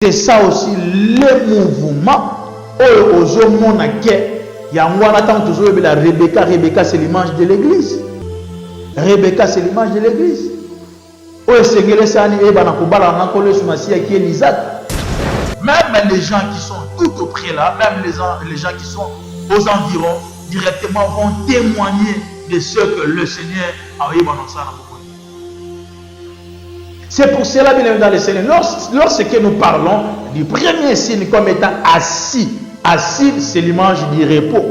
C'est ça aussi le mouvement. Ozo monake. Yangwana tant toujours la Rebecca. Rebecca c'est l'image de l'église. Rebecca c'est l'image de l'église. Oyo sengele sani eba na kubala na kole sumasia qui est Isaac. Même les gens qui sont tout auprès là, même les gens qui sont aux environs, directement vont témoigner de ce que le Seigneur a eu dans sa vie. C'est pour cela, bien évidemment, dans le Seigneur, lorsque nous parlons du premier signe comme étant assis, assis, c'est l'image du repos.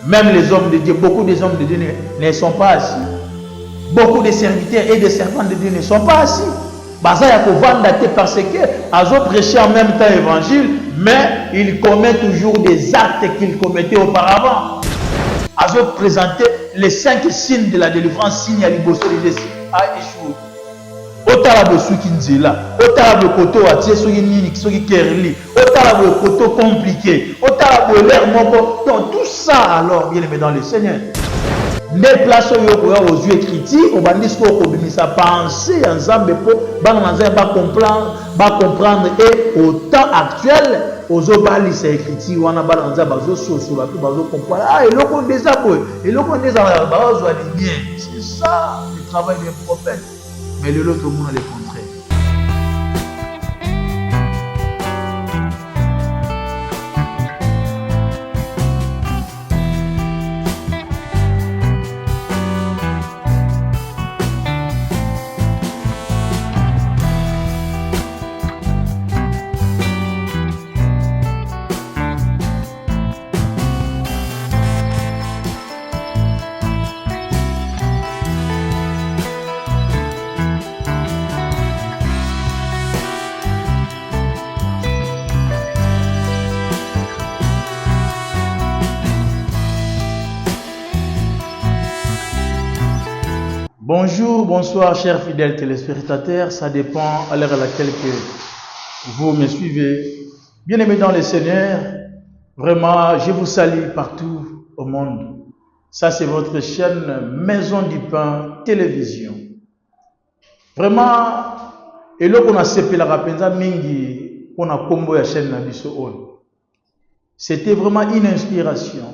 Même les hommes de Dieu, beaucoup des hommes de Dieu ne sont pas assis. Beaucoup de serviteurs et de servants de Dieu ne sont pas assis. Parce qu'ils ont prêché en même temps l'évangile, mais ils commettent toujours des actes qu'ils commettaient auparavant. Ils ont présenté les 5 signes de la délivrance, signes à l'Ibosso de Jésus a échoué. Otala de ceux qui disent là, otala de koto atie ceux qui nini, ceux qui kerli, otala de koto compliqué, otala de l'air moko. Donc tout ça alors bien aimé dans le Seigneur. Les places aux yeux critiques, on va dire qu'on sa pensée ensemble pour comprendre et au temps actuel, aux obali c'est critiques, on a balancé bazo sur la bazo comprendre. Ah et l'on déjà et l'on déjà bazo bien. C'est ça le travail des prophètes. Mais l'autre monde a le contraire. Bonjour, bonsoir, chers fidèles téléspectateurs. Ça dépend à l'heure à laquelle que vous me suivez. Bien-aimés dans le Seigneur, vraiment, je vous salue partout au monde. Ça, c'est votre chaîne Maison du Pain Télévision. Vraiment, et là qu'on a sepé la rapenza mingi, on a combo la chaîne Nabiso. C'était vraiment une inspiration.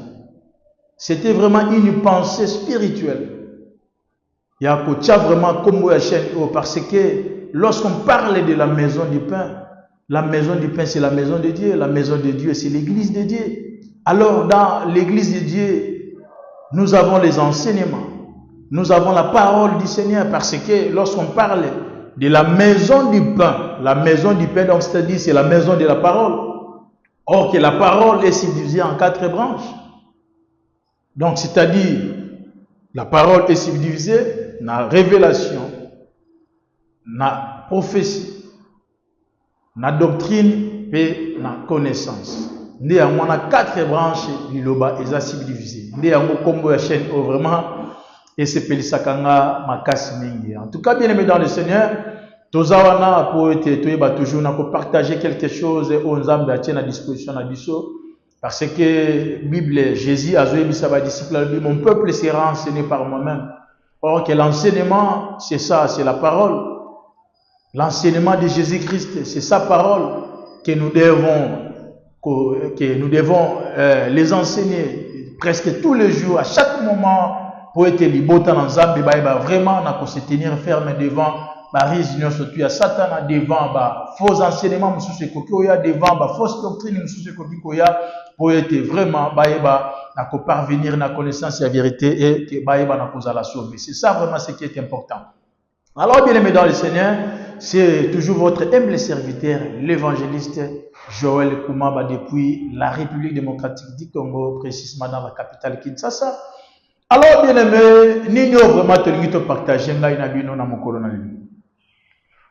C'était vraiment une pensée spirituelle. Il y a vraiment comme la chaîne parce que lorsqu'on parle de la maison du pain c'est la maison de Dieu, la maison de Dieu c'est l'église de Dieu. Alors dans l'église de Dieu, nous avons les enseignements, nous avons la parole du Seigneur parce que lorsqu'on parle de la maison du pain donc c'est-à-dire c'est la maison de la parole. Or que la parole est subdivisée en 4 branches. Donc c'est-à-dire la parole est subdivisée na révélation, na prophétie, na doctrine et na connaissance. Nous avons 4 branches liloba eza subdivisées. Nous avons combo la chaîne vraiment et c'est pelisakanga makasi mingi. En tout cas, bien aimé dans le Seigneur, tozawana pour être toujours na partager quelque chose aux âmes à à disposition à biso. Parce que Bible, Jésus a dit à disciple, mon peuple sera enseigné par moi-même. Or que l'enseignement, c'est ça, c'est la parole. L'enseignement de Jésus-Christ, c'est sa parole que nous devons les enseigner presque tous les jours, à chaque moment, pour être libérés dans Zambie, vraiment, on a se tenir ferme devant Marie Junior surtout à Satan devant faux enseignements, devant fausse doctrine, pour être vraiment parvenir à la connaissance et la vérité et que la sauver. C'est ça vraiment ce qui est important. Alors, bien aimé dans le Seigneur, c'est toujours votre humble serviteur, l'évangéliste Joël Koumaba depuis la République démocratique du Congo, précisément dans la capitale Kinshasa. Alors, bien aimé, nous vraiment partager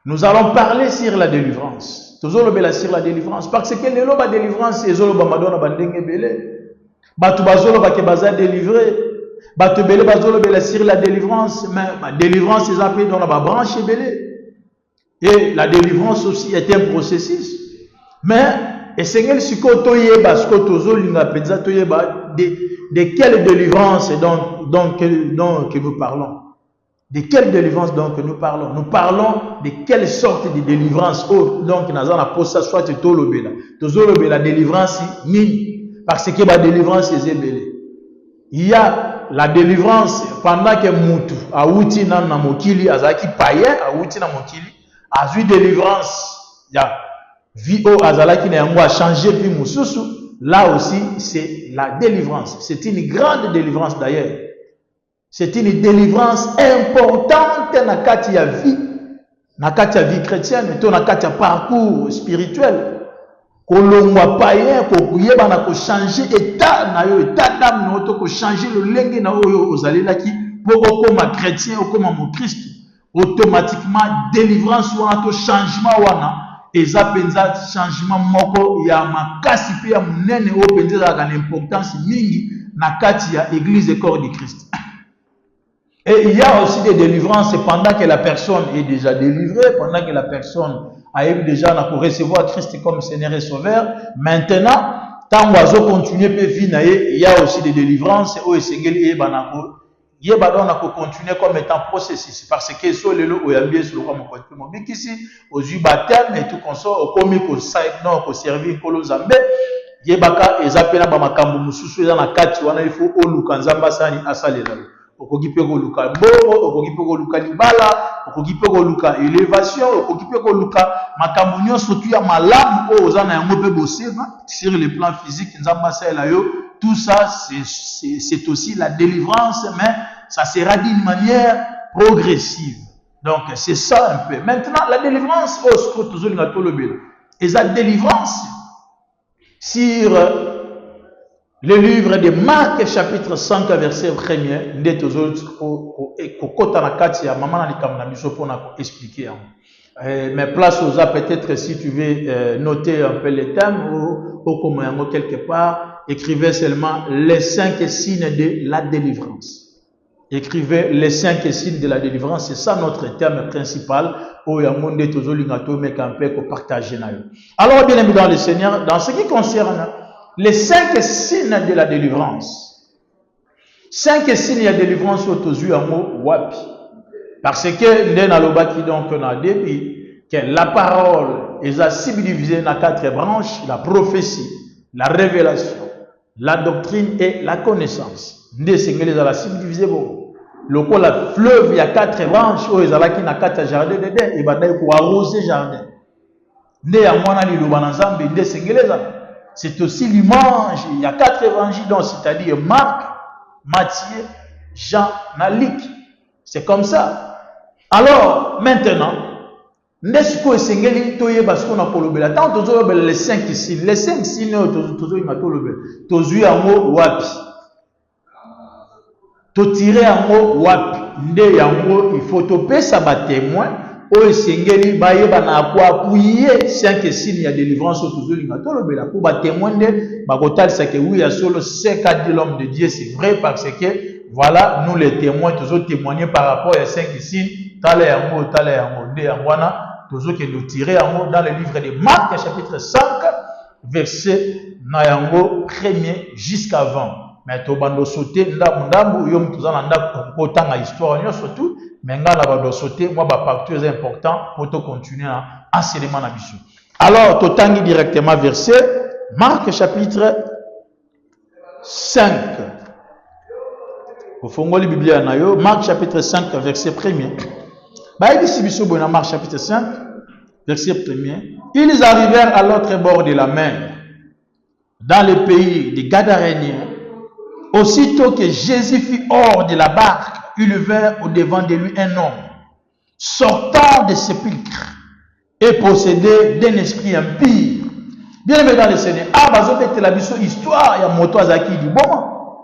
nous allons parler sur la délivrance. Toujours sur la délivrance. Parce que la délivrance, c'est la Madonna Bandenge Belé. Batu bazolo ba ke baza délivré. Batu belé bazolo bela sur la délivrance. Mais la délivrance, c'est appelé dans la branche belé. Et la délivrance aussi est un processus. Mais, et Seigneur, si koto yeba, si koto zo linga penza to yeba, de quelle délivrance donc que nous parlons? De quelle délivrance donc nous parlons? Nous parlons de quelle sorte de délivrance? Oh, donc, nous avons posé ça soit tolobela. La délivrance nini. Parce que la délivrance est ébélée. Il y a la délivrance pendant que Moutou a outi na mokili, azaki païen, a outi na mokili, a eu délivrance. Il y a Vio azalaki na yango a changé puis Moussousou. Là aussi, c'est la délivrance. C'est une grande délivrance d'ailleurs. C'est une délivrance importante na kati ya vie chrétienne, et na kati ya parcours spirituel. Kolongwa païen, kokuyeba na ko changer état na yo, état d'âme na to ko changer le lenge na oyo ozalelaki pour okoma chrétien, okoma mon Christ. Automatiquement délivrance wana to changement wana eza penza changement moko ya makasi pe ya munene o penza za l'importance mingi na kati ya église et corps du Christ. Et il y a aussi des délivrances pendant que la personne est déjà délivrée, pendant que la personne a eu déjà pour recevoir Christ comme Seigneur et Sauveur. Maintenant, tant qu'on continue à vivre, il y a aussi des délivrances où il y a continuer comme étant processus. Parce que sur le lot où il y a bien sur le roi mon ici, aux yeux baptême et tout comme ça, au commis pour servir pour les Zambé, il y a des appels à Bamakambu Moussou dans la carte, il faut au Lukanzamba Sani Asalela. Okokipe ko luka bobo, okokipe ko luka libala, okokipe ko luka élévation, okokipe ko luka makambo nyonso tu ya malamu o ozana yango pe bosema sur le plan physique nzamba sala yo. Tout ça c'est aussi la délivrance, mais ça sera d'une manière progressive. Donc c'est ça un peu. Maintenant la délivrance au scot toujours na tolobela. Et la délivrance sur le livre de Marc, chapitre 5, verset 1er, mais place aux a peut-être si tu veux noter un peu les thèmes ou quelque part, écrivez seulement les 5 signes de la délivrance. Écrivez les 5 signes de la délivrance, c'est ça notre thème principal. Alors, bien aimé dans le Seigneur, dans ce qui concerne les 5 signes de la délivrance. 5 signes de délivrance autour en mot wapi. Parce que donc on a dit que la parole est subdivisée en 4 branches: la prophétie, la révélation, la doctrine et la connaissance. Ndé sengeli za la subdivisée bon. Loko la fleuve il y a 4 branches où ezalaki na 4 jardin dedans et badai ko arroser jardin. Ndé ya mwana liloba na Nzambe ndé sengeli za. C'est aussi l'image. Il y a 4 évangiles, c'est-à-dire Marc, Matthieu, Jean, Luc. C'est comme ça. Alors, maintenant, n'est-ce que Sengeli toye parce qu'on a kolobela. Tant que les 5 signes, les 5 signes, tozo ima kolobela. Tozo yango wapi. To tirer yango wapi. Nde yango il faut topé ça ba témoin. O Sengeli bayeba na ko appuyer 5 signes ya délivrance autour de l'Ingatolobela pour ba témoigner ba kotalisa que oui ya solo c'est qu'a dit l'homme de Dieu, c'est vrai parce que voilà nous les témoins toujours témoigner par rapport à 5 signes tala yango de yangwana toujours que nous tirer yango dans le livre de Marc chapitre 5 verset na yango 1er jusqu'à 20. Mais to bando sauter ndambu yo mtuzana nda ko tanga histoire nyo surtout. Mais là, on va sauter, moi, partout est important pour te continuer à enseignement à biso. Alors, tu tangi directement verset, Marc chapitre 5. Au fond, la Bible est Marc chapitre 5, verset 1er. Marc chapitre 5, verset 1er. Ils arrivèrent à l'autre bord de la mer, dans le pays des Gadaréniens. Aussitôt que Jésus fut hors de la barque, il vint au-devant de lui un homme, sortant des sépulcres et possédé d'un esprit impie. Bien aimé dans le Seigneur, c'est la histoire, il y a moto azaki du boma.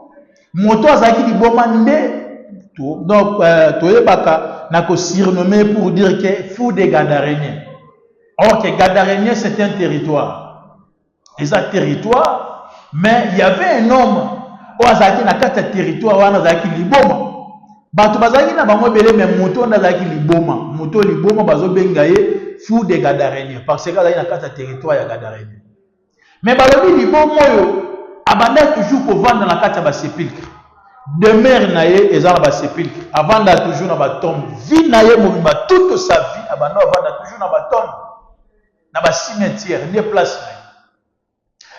Moto azaki du boma nde. Donc, Toyebaka n'a qu'à surnommer pour dire que fou des Gadaréniens. Or que Gadaréniens c'est un territoire. Et ça territoire, mais il y avait un homme où azaki n'a qu'à territoire où azaki du boma. Bato bazaki na bango belé mais moto ndazaki liboma moto liboma bazo bengaye fou de Gadaréniens parce que azaki na kata territoire ya Gadaréniens mais balobi liboma yo abanda toujours pour vendre na kata ba sépulcre demeure naye eza na ba sépulcre avant da toujours na ba tombe vie naye mobimba toute sa vie abanda avant da toujours na ba tombe na ba cimetière ne place naye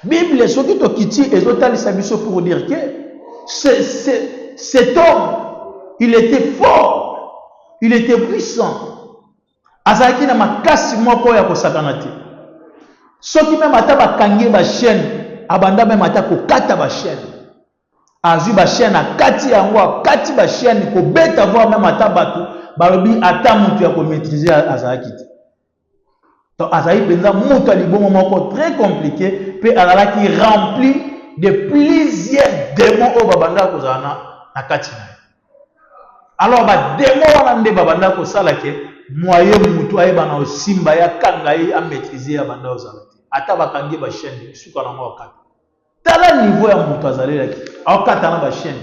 Bible soki to kiti ezotalisa biso pour dire que cet homme il était fort, il était puissant, azalaki na makasi moko ya kosakana te soki même ata bakangi ba chaîne abanda même ata kokata ba chaîne azui ba chaîne akati yango akati ba chaîne ko beta voir même ata bato balobi ata mutu ya ko maîtriser azalaki te donc azali penza mutu ali bon moko très compliqué pe azalaki rempli de plusieurs démons au babanda ko zana na kati na alors ba démons wana nde babanda ko sala ke moyen mutu ayeba na simba ya kanga ye a maîtriser abanda ozalaki ata bakangi ba chaîne suka na mo akata tala niveau ya mutu azalelaki akata na ba chaîne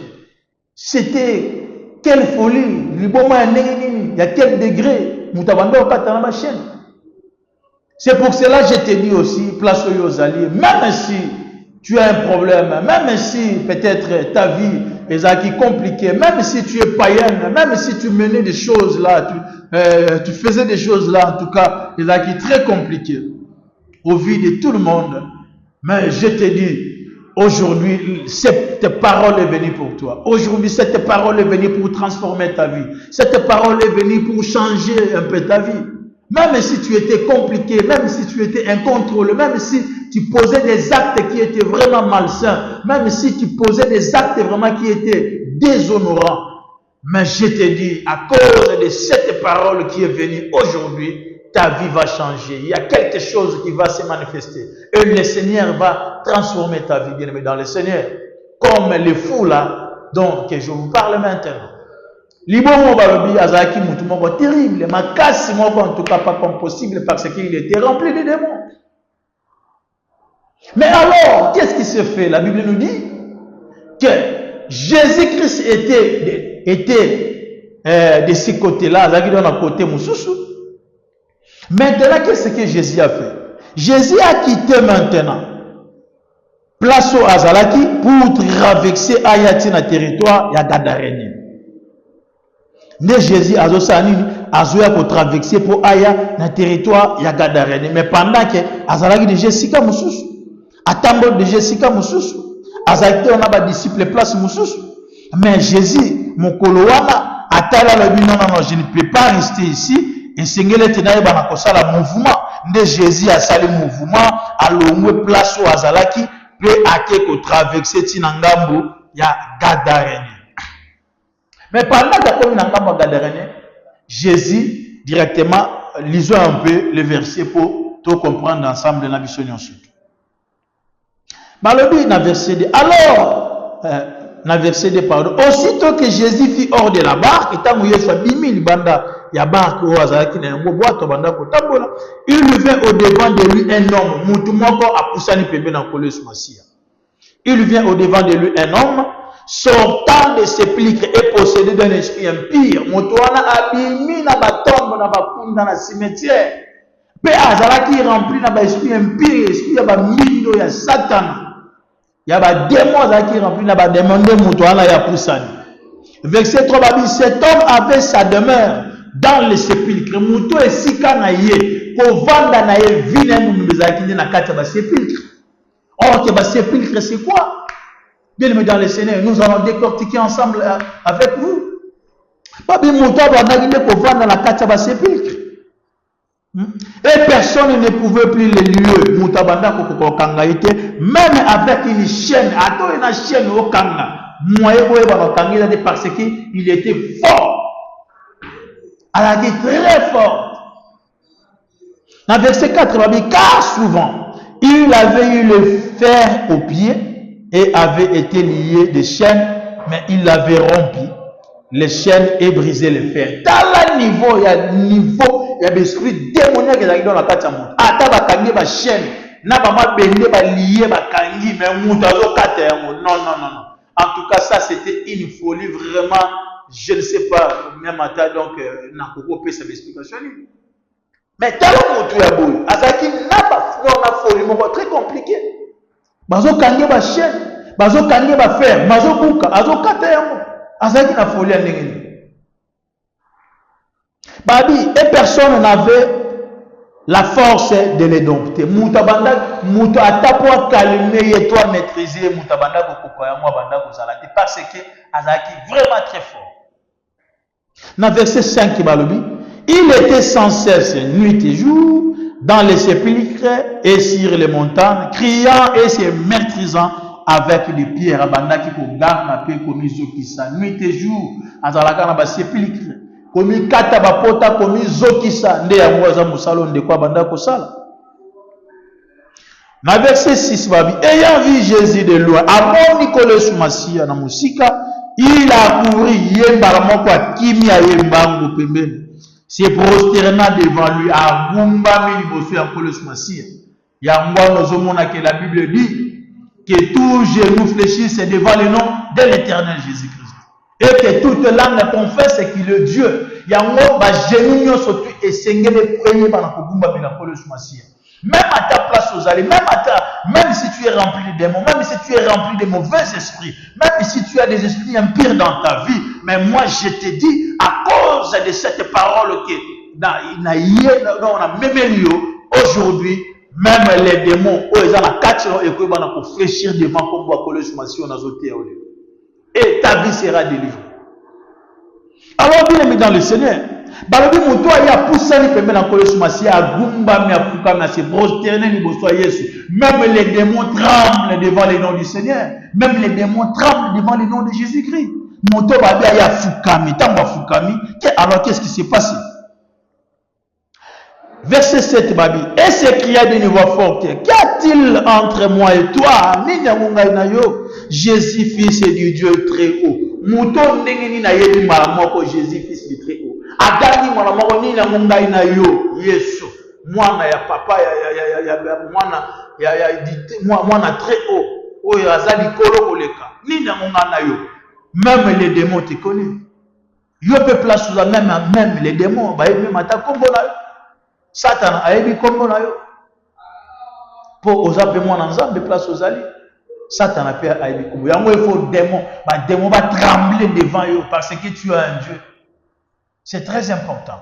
c'était quelle folie liboma ya ndenge nini ya quel degré mutu abanda akata na ba chaîne. C'est pour cela que je te dis aussi place aux ozali même si tu as un problème même si peut-être ta vie est compliquée même si tu es païenne même si tu menais des choses là tu faisais des choses là en tout cas très compliquées au vu de tout le monde. Mais je te dis, aujourd'hui, cette parole est venue pour toi. Aujourd'hui, cette parole est venue pour transformer ta vie. Cette parole est venue pour changer un peu ta vie. Même si tu étais compliqué, même si tu étais incontrôlé, même si tu posais des actes qui étaient vraiment malsains, même si tu posais des actes vraiment qui étaient déshonorants. Mais je te dis, à cause de cette parole qui est venue aujourd'hui, ta vie va changer. Il y a quelque chose qui va se manifester. Et le Seigneur va transformer ta vie, bien aimé dans le Seigneur. Comme les fous là, dont je vous parle maintenant. Libongo balobi azaki mutu moko terrible, makasi moko en tout cas pas comme possible parce qu'il était rempli de démons. Mais alors, qu'est-ce qui se fait? La Bible nous dit que Jésus-Christ était de ce côté-là, azaki dans le côté mususu. Maintenant, qu'est-ce que Jésus a fait? Jésus a quitté maintenant place au Azalaki pour traverser Ayati na territoire ya Gadarene. Ne Jésus a pour traverser pour Aya na territoire ya Gadarene. Mais pendant que Azalaki de Jessica Moussous, Atambo de Jessica Moussous, Azalaki on a ba disciple place Moussous. Mais Jésus, mon kolowana, atala le non, non, je ne peux pas rester ici. Et sengele tenaye bana kosala mouvement de Jésus a sali mouvement alongwe place au Azalaki pe ake ko traverser tinangambo ya Gadarene. Mais pendant que comme ngambo Gadarene, Jésus directement lisons un peu le verset pour tout comprendre ensemble dans la vision ensuite. Balobi na verset 2. Alors na verset 2 pardon. Aussitôt que Jésus fut hors de la barque, étant Yesu bimi libanda ya barque o azalaki na yango boato banda ko tambola, il vient au devant de lui un homme, mutu moko apusani pembe na kolo Yesu Masia. Il vient au devant de lui un homme sortant de sépulcre et possédé d'un esprit impur. Mutu wana abimi na batombo na bakunda na cimetière. Pe azalaki rempli na ba esprit impur, esprit ya ba mindo ya Satan. Ya ba démon azalaki rempli na ba démon de mutu wana ya pusani. Verset 3 babi, cet homme avait sa demeure dans le sépulcre. Muto esika na ye ko vanda na ye vina mbezaki na kati ba sépulcre. Or que ba sépulcre c'est quoi? Bien aimé dans le Seigneur, nous allons décortiquer ensemble avec vous. Babi muto vanda ko vanda na kati ba sépulcre. Et personne ne pouvait plus les lieux. Muto banda ko kangaite même avec une chaîne, ato une chaîne au kanga. Moyen boye ba kangila de parce qu'il était fort. Elle a dit très fort. Dans verset 4, il a dit, car souvent, il avait eu le fer au pied et avait été lié de chaînes, mais il l'avait rompu, les chaînes et brisé le fer. Dans le niveau, il y a l'esprit démoniaque qui est dans la carte. Ata ba kangi ba chaîne, na ba ma bende ba lié ba kangi, mais moutazo kate. Non. En tout cas, ça c'était une folie vraiment. Je ne sais pas, même à ta donc, n'a pas cette explication. Mais tellement tu es beau, Azaki n'a pas folie, très compliqué. Bazo kange ba chaîne, bazo kangi ba faire bazo buka azo kata yango azaki na folie ndenge babi et personne n'avait la force de les dompter. Moutabanda, moutabanda calmer et toi maîtriser moutabanda kokoya moi banda kozalaki parce que azaki vraiment très fort. Dans verset 5 balobi, il était sans cesse nuit et jour dans les sépulcres et sur les montagnes, criant et se maîtrisant avec des pierres banda qui ko garna pe komi zokisa nuit et jour azalaka na ba sépulcre. Komi kata bapota komi zokisa nde ya mwaza musalo nde kwa banda kosala. Na verset 6 babi, ayant vu Jésus de loin, avant Nicolas Masia na musika, il a couru yemba moko akimi ayembango pembeni. Se prosterna devant lui a gumba miliboso ya Nicolas Masia. Ya ngwano zomona que la Bible dit que tout genou fléchisse devant le nom de l'Éternel Jésus-Christ. Et que toute langue confesse qu'il est Dieu. Il y a un genou surtout et sengele premier par la même à ta place aux allées, même si tu es rempli de démons, même si tu es rempli de mauvais esprits, même si tu as des esprits impurs dans ta vie, mais moi je te dis, à cause de cette parole que on a même aujourd'hui, même les démons, ils ont la catch et qu'ils vont fléchir devant comme on va coller. Et ta vie sera délivrée. Alors bien aimé dans le Seigneur, balobi moto ya poussani pembe na kolo sumasi ya gumba mi apuka na se prosterner ni boso Yesu. Même les démons tremblent devant le nom du Seigneur. Même les démons tremblent devant le nom de Jésus-Christ. Moto babi ya fukami, tamba fukami. Alors qu'est-ce qui s'est passé? Verset 7 babi, et s'écria d'une voix forte, qu'y a-t-il entre moi et toi? Jésus fils du Dieu très haut. Mouton n'engeni na yebi malamoko Jésus fils du très haut. Adani malamoko ni na mungai na yo Yesu. Mwana ya papa mwana très haut. Oyo azali kolo koleka. Ni na munga na yo. Même les démons te connaissent. Yo pe place sous la même les démons ba yebi mata kombo na yo. Satan a yebi kombo na yo. Po ozape mwana nzambe place aux alliés. Satan a peur à yebi kombo. Yango il faut démon va trembler devant eux parce que tu as un Dieu. C'est très important.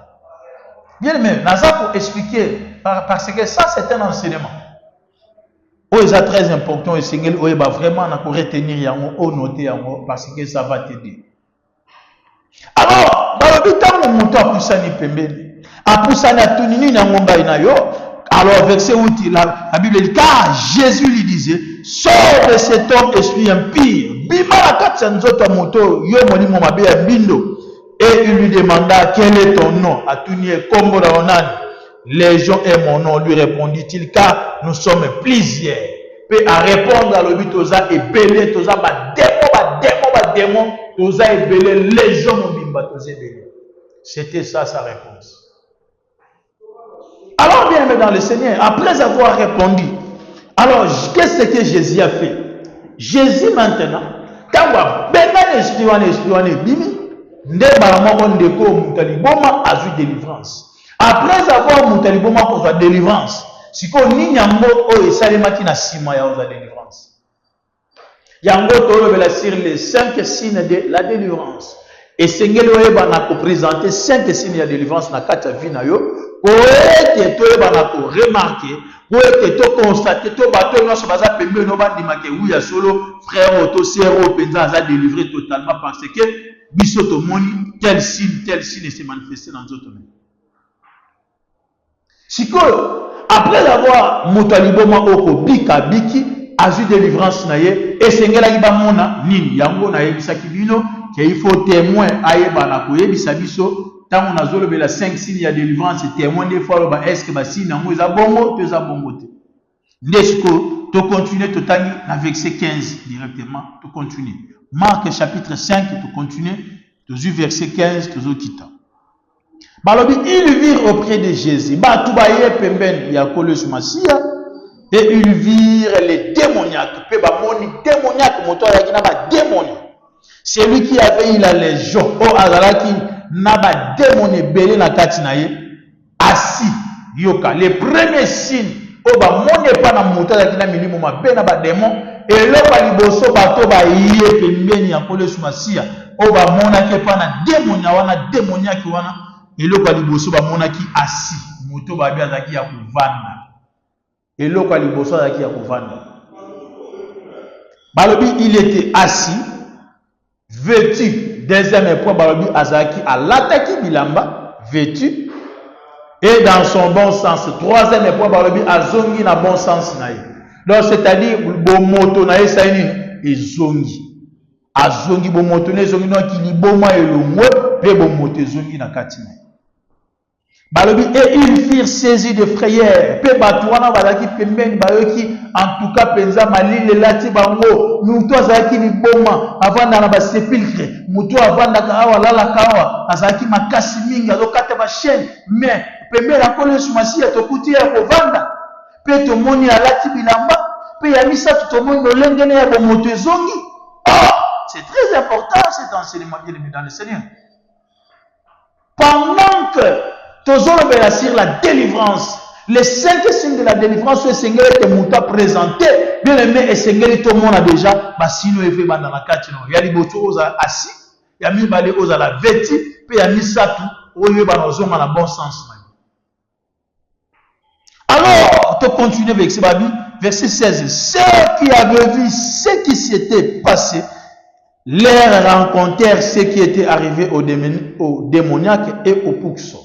Bien aimé, Naza pour expliquer parce que ça c'est un enseignement. Oh, c'est très important et Seigneur, oh, va vraiment retenir yango, oh, noter yango parce que ça va t'aider. Alors, dans le temps où monte à Poussani Pembeni, à Poussani à Tunini Nangonga Inayo, alors verset où la Bible dit, car Jésus lui disait, sors de cet homme esprit impie, bima la katsanzota moto, yo moni momabe ya bindo, et il lui demanda, quel est ton nom? À Tunie Kombo Raonan, Légion est mon nom, lui répondit-il, car nous sommes plusieurs. Puis à répondre à l'objet, toza et belé, toza ba démon, toza et belé, Légion mobimba, toza et belé. C'était ça sa réponse. Alors bien aimé dans le Seigneur, après avoir répondu, alors qu'est-ce que Jésus a fait? Jésus maintenant, quand on a esprit, bimi, a vu délivrance. Après avoir Moutaliboma pour sa délivrance, si qu'on n'y a pas de salimaki na sima ya oza délivrance. Yango tolo bela sur les 5 signes de la délivrance. Et Seigneur Oeba n'a ko présenter 5 signes de délivrance na kata vina yo. Pour être to eba na ko remarquer, pour être to constater to bato no so baza pembe no ba ndima ke uya solo frère auto sero penza za délivré totalement parce que biso to moni tel signe s'est manifesté dans notre monde. Sikoyo, après avoir Moutaliboma oko bika biki, a eu délivrance naye, et Sengela iba mona nini, yango na yebisaki bino, qu'il faut témoin ayeba na ko yebisa biso, tant on a zolo la 5 signes ya délivrance, témoin des fois ba est-ce que ba signe nango za bongo, te za bongo te. Nesko, to continuer to tangi na verset 15 directement, to continuer. Marc chapitre 5, to continuer, to zu verset 15, to zo kita. Balobi, ils virent auprès de Jésus. Batoubaye pemben ya kolos masia. Et ils virent les démoniaques. Peba moni démoniaque. Moto ya ki na ba démoniaque. C'est lui qui avait eu la légion. Oh azalaki na ba démoniaque belé na kati na ye. Assis. Yoka. Les premiers signes. Oh ba moni pa na moto ya ki na milimo ma be na ba démon. Et là, baliboso bato ba iye pembeni ya kole sumasia. O ba monaki pana démonia wana démonia ki wana. Et là, baliboso ba monaki assis. Moto ba bi azaki ya kuvanda. Et là, baliboso azaki ya kuvanda. Balobi, il était assis, vêtu. Deuxième point, Balobi azaki à l'attaque bilamba, vêtu. Et dans son bon sens. Troisième point, Balobi azongi na bon sens naï. Donc, c'est-à-dire, bon moto naï saïni, et zongi. Azongi bon moto naï zongi non qui ni bon ma et le mouet, pe bon moto zongi na katina. Balobi, et ils firent saisir de frayeur. Pe batouana balaki pemben bayoki, en tout cas, penza malile lati bango, mouto azaki ni boma, avant na ba sépulcre, mouto avant na kawa lala kawa, azaki makasi mingi, azokata ba chaîne, mais pembe la kole sumasi ya tokuti ya kovanda, pe to moni alati bilamba, pe ya misa to moni no lengene ya bo moto zongi. C'est très important cet enseignement bien aimé dans le Seigneur. Pendant que Tozolo sur la délivrance, les 5 signes de la délivrance, le Seigneur était mouta présenté, bien aimé, et Seigneur tout le monde a déjà, basino et fait dans la carte, il y a les botos aux assis, il y a mis balé aux à la vêti, puis il y a mis ça tout, au lieu de dans la bon sens. Alors, tu continues avec ce babi, verset 16, ceux qui avaient vu ce qui s'était passé, leur rencontrèrent ce qui était arrivé au démoniaque et au puxo.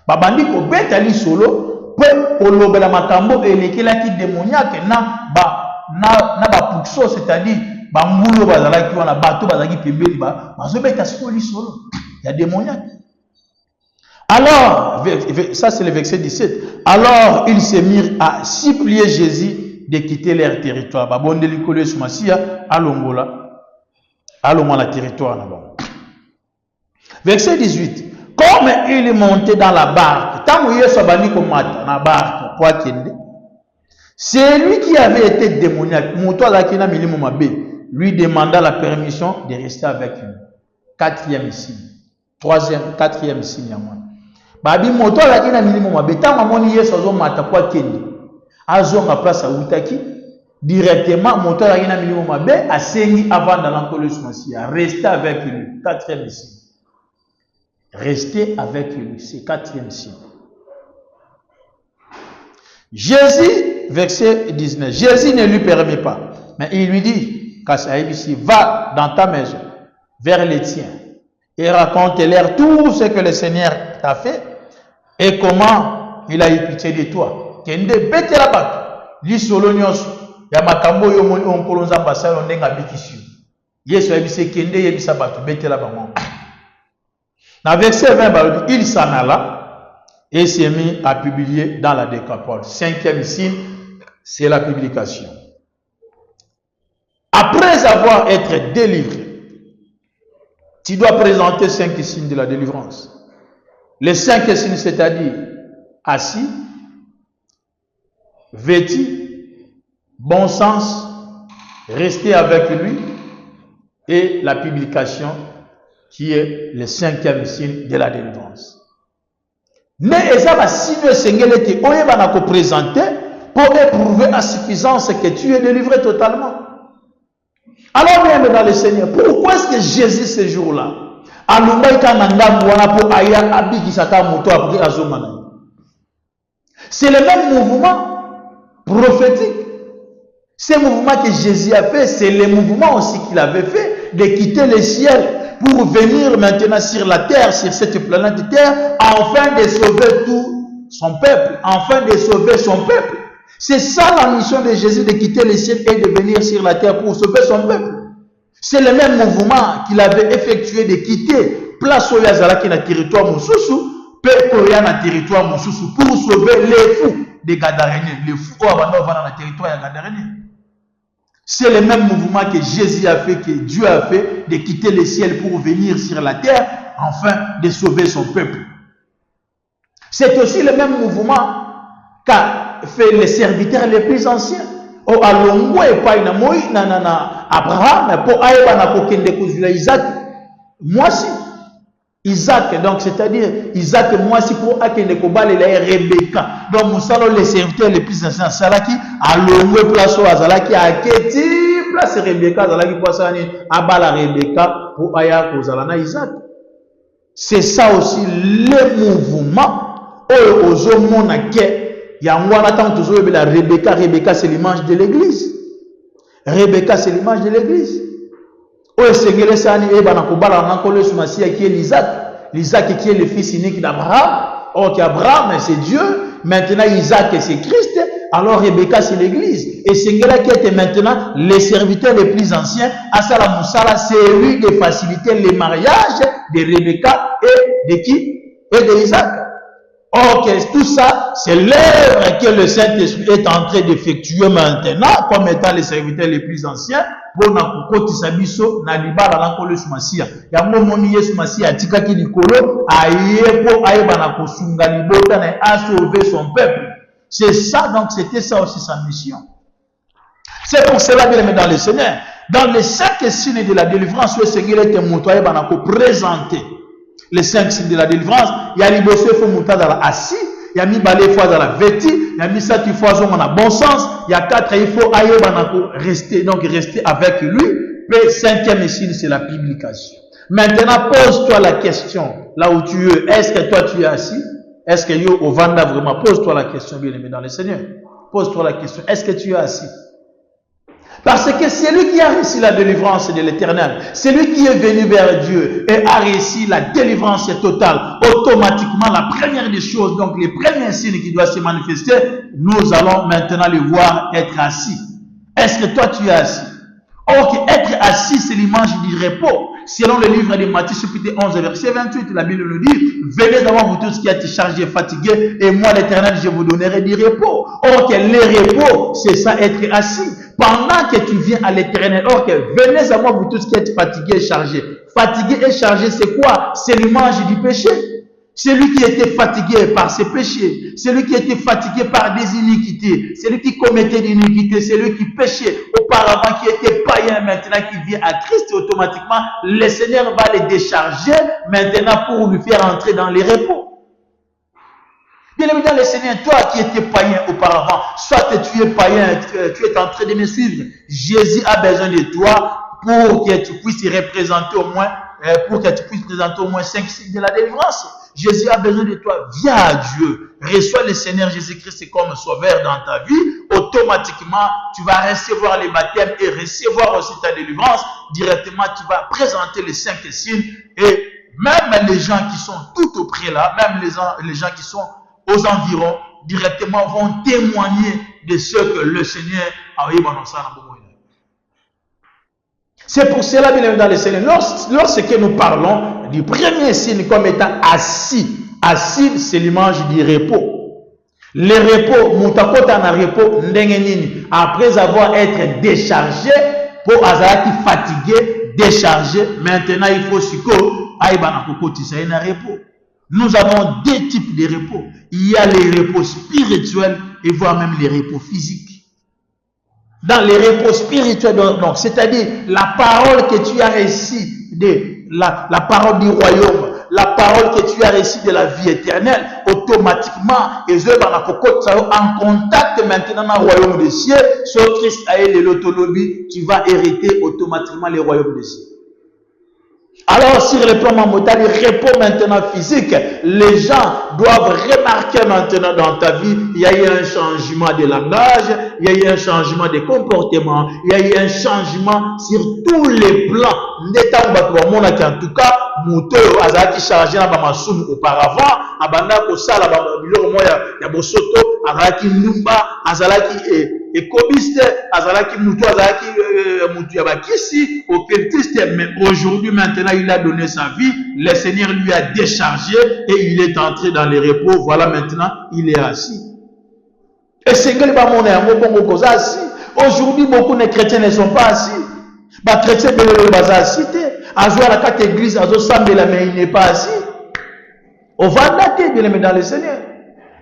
Babandi ko betali solo pe olobela makambo elekelaki démoniaque na ba puxo, c'est-à-dire ba mbulo bazalaki wana bato bazalaki pembeli ba bazobeta solo solo ya démoniaque. Alors ça c'est le verset 17. Alors ils se mirent à supplier Jésus de quitter leur territoire. Babondeli kolo sumasia alongola la territoire là-bas. Verset 18. Comme il est monté dans la barque, c'est lui qui avait été démoniaque. Lui demanda la permission de rester avec lui. Quatrième signe. Quatrième signe. Babi moto la kina minimum mabe. Tant mamoni yeso zo mata kwa kende. Azo ma place à Outaki. Directement moto la kina minimum mabe. Asengi avant dans l'encole sumasia. Rester avec lui. Quatrième signe. Restez avec lui, c'est quatrième signe. Jésus, verset 19, Jésus ne lui permet pas, mais il lui dit, va dans ta maison, vers les tiens, et raconte-leur tout ce que le Seigneur t'a fait, et comment il a eu pitié de toi. Kende bete la bato, li solo nyonso, ya makambo yo moni onkolonza basalo ndenga bikisio. Yesu yebise kende yebisa bato bete la bango. Dans verset 20, il s'en alla et s'est mis à publier dans la Décapole. Cinquième signe, c'est la publication. Après avoir été délivré, tu dois présenter 5 signes de la délivrance. Les 5 signes, c'est-à-dire assis, vêtu, bon sens, rester avec lui et la publication qui est le 5e signe de la délivrance. Mais Eza signe Seigneur était oyeba présenté pour éprouver à suffisance que tu es délivré totalement. Alors même dans le Seigneur, pourquoi est-ce que Jésus ce jour-là c'est le même mouvement prophétique. Ce mouvement que Jésus a fait, c'est le mouvement aussi qu'il avait fait de quitter le ciel pour venir maintenant sur la terre, sur cette planète terre, afin de sauver tout son peuple, afin de sauver son peuple. C'est ça la mission de Jésus, de quitter le ciel et de venir sur la terre pour sauver son peuple. C'est le même mouvement qu'il avait effectué de quitter place au Yazalaki na territoire Moussoussou, Pekoya na territoire Moussoussou, pour sauver les fous des Gadaréniens, les fous qui dans le territoire de Gadaréniens. C'est le même mouvement que Jésus a fait, que Dieu a fait, de quitter le ciel pour venir sur la terre, afin de sauver son peuple. C'est aussi le même mouvement qu'a fait les serviteurs les plus anciens. Au alongo et pas na moi na Abraham pour aïba na kokende kozula Isaac. Moi si Isaac, donc c'est-à-dire Isaac moi si pour akende kobale la Rebecca. Donc musalo les serviteurs les plus anciens salaki alongo place au azalaki aketi place Rebecca, Zalaki Poissani, Abala Rebecca, pour Aya Kozalana Isaac. C'est ça aussi le mouvement. Aux hommes il y a un attend toujours la Rebecca. Rebecca, c'est l'image de l'église. Rebecca, c'est l'image de l'église. Qui est l'Isaac qui est le fils unique d'Abraham. Or, Abraham, c'est Dieu. Maintenant, Isaac, c'est Christ. Alors, Rebecca, c'est l'église. Et c'est là qui était maintenant les serviteurs les plus anciens. Asala Moussala, c'est lui qui facilitait les mariages de Rebecca et de qui? Et de Isaac. Or, tout ça, c'est l'œuvre que le Saint-Esprit est en train d'effectuer maintenant, comme étant les serviteurs les plus anciens, pour nous sabiso na libala na kolo sumasia. Ya momoni Yesu masia tika ki likolo aye po aye bana kosunga libota na a sauver son peuple. C'est ça, donc c'était ça aussi sa mission. C'est pour cela, bien aimé dans le Seigneur, dans les 5 signes de la délivrance, le Seigneur était monté bana ko présenter les 5 signes de la délivrance. Il y a l'ibosé faut monter dans la assis. Il y a mis balai fois dans la vêtie, il y a mis ça tu fois on a bon sens, il y a 4 il faut aïe rester, donc rester avec lui. Le 5e signe c'est la publication. Maintenant pose-toi la question, là où tu es, est-ce que toi tu es assis? Est-ce que yo au Vanda vraiment? Pose-toi la question, bien aimé dans le Seigneur. Pose-toi la question, est-ce que tu es assis? Parce que c'est lui qui a réussi la délivrance de l'Éternel. C'est lui qui est venu vers Dieu et a réussi la délivrance totale. Automatiquement, la première des choses, donc les premiers signes qui doivent se manifester, nous allons maintenant les voir être assis. Est-ce que toi tu es assis? Or, être assis, c'est l'image du repos. Selon le livre de Matthieu, chapitre 11, verset 28, la Bible nous dit, venez d'abord vous tous qui êtes chargés et fatigués, et moi l'Éternel, je vous donnerai du repos. Or, le repos, c'est ça, être assis. Pendant que tu viens à l'Éternel, or, venez à moi vous tous qui êtes fatigués et chargés. Fatigué et chargé, c'est quoi? C'est l'image du péché. Celui qui était fatigué par ses péchés, celui qui était fatigué par des iniquités, celui qui commettait des iniquités, celui qui péchait auparavant, qui était païen, maintenant qui vient à Christ, automatiquement, le Seigneur va les décharger maintenant pour lui faire entrer dans les repos. Bien évidemment, le Seigneur, toi qui étais païen auparavant, soit tu es païen, tu es en train de me suivre, Jésus a besoin de toi pour que tu puisses représenter au moins, pour que tu puisses présenter au moins 5 signes de la délivrance. Jésus a besoin de toi. Viens à Dieu. Reçois le Seigneur Jésus-Christ comme sauveur dans ta vie. Automatiquement, tu vas recevoir les baptêmes et recevoir aussi ta délivrance. Directement, tu vas présenter les 5 signes. Et même les gens qui sont tout auprès là, même les gens qui sont aux environs, directement vont témoigner de ce que le Seigneur a eu dans le monde. C'est pour cela, bien évidemment, dans le Seigneur, lorsque nous parlons du premier signe comme étant assis, assis, c'est l'image du repos. Le repos, mutakota na repos, ndengenini, après avoir été déchargé, pour azaki fatigué, déchargé, maintenant il faut siko, aïbana kokoti, ça y a un repos. Nous avons 2 types de repos. Il y a les repos spirituels et voire même les repos physiques. Dans les repos spirituels, donc, c'est-à-dire la parole que tu as reçue la parole du royaume, la parole que tu as reçue de la vie éternelle, automatiquement, en contact maintenant dans le royaume des cieux, sur Christ a eu l'autolobie, tu vas hériter automatiquement le royaume des cieux. Alors, sur le plan mental, il repos maintenant physique. Les gens doivent remarquer maintenant dans ta vie, il y a eu un changement de langage, il y a eu un changement de comportement, il y a eu un changement sur tous les plans. En tout cas, Mouto azaki chargé na bamasum auparavant, abanda ko sala ba biloko moya ya bosoto, azaki numba, azalaki ekobiste, azalaki mutu, azalaki mutu ya bakisi, occultiste, mais aujourd'hui maintenant il a donné sa vie, le Seigneur lui a déchargé et il est entré dans les repos. Voilà, maintenant il est assis. Et Seigneur va mon amour assis. Aujourd'hui beaucoup de chrétiens ne sont pas assis. Les chrétiens ne sont pas assis. Azoua la carte église, Azoua Sambela, mais il n'est pas assis. On va dater, bien aimé dans le Seigneur.